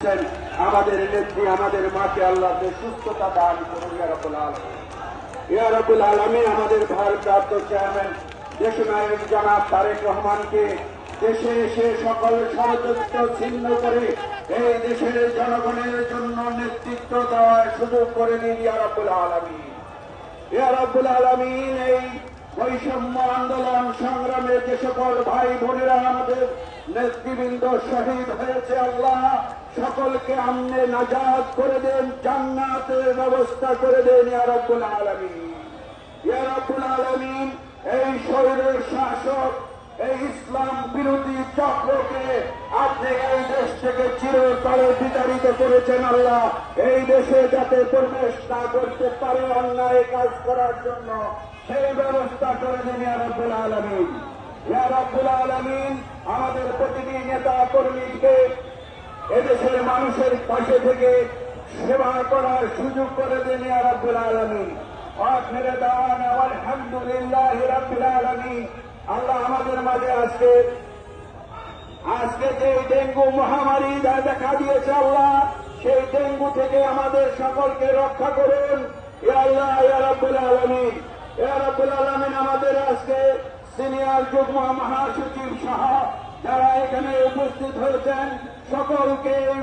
আমাদের নেত্রী আমাদের মাকে আল্লাহ সুস্থতা দান করুন ইয়া রাব্বুল আলামিন। ইয়া রাব্বুল আলামিন আমাদের ভারপ্রাপ্ত চেয়ারম্যান দেশনায়ক জনাব তারেক রহমানকে দেশে এসে সকল ষড়যন্ত্র ছিন্ন করে এই দেশের জনগণের জন্য নেতৃত্ব দেওয়ার সুযোগ করে দিন ইয়া রাব্বুল আলামিন। ইয়া রাব্বুল আলামিন এই বৈষম্য আন্দোলন সংগ্রামে যে সকল ভাই বোনেরা আমাদের নেতৃবৃন্দ শহীদ হয়েছে আল্লাহ সকলকে আমনে নাজাত করে দেন, জান্নাতের ব্যবস্থা করে দেন ইয়া রাব্বুল আলামিন। ইয়া রাব্বুল আলামিন এই শহীদের শাসক এই ইসলাম বিরোধী চক্রকে আপনি এই দেশ থেকে চিরতরে বিতাড়িত করেছেন আল্লাহ। এই দেশে যাতে প্রবেশ না করতে পারে অন্যায় কাজ করার জন্য সেই ব্যবস্থা করে দেন ইয়া রাব্বুল আলামিন। ইয়া রাব্বুল আলামিন আমাদের প্রতিটি নেতা কর্মীকে এদেশের মানুষের পাশে থেকে সেবা করার সুযোগ করে দেন ইয়া রাব্বুল আলামিন। আখিরে দাওয়ানা আলহামদুলিল্লাহি রাব্বিল আলামিন। আল্লাহ আমাদের মাঝে আজকে যে ডেঙ্গু মহামারী দেখা দিয়েছে আল্লাহ সেই ডেঙ্গু থেকে আমাদের সকলকে রক্ষা করুন ইয়া আল্লাহ ইয়া রাব্বুল আলামিন। ইয়া রাব্বুল আলামিন আমাদের আজকে সিনিয়র যুগ্ম মহাসচিব সহ যারা এখানে উপস্থিত হয়েছেন সকলকে এই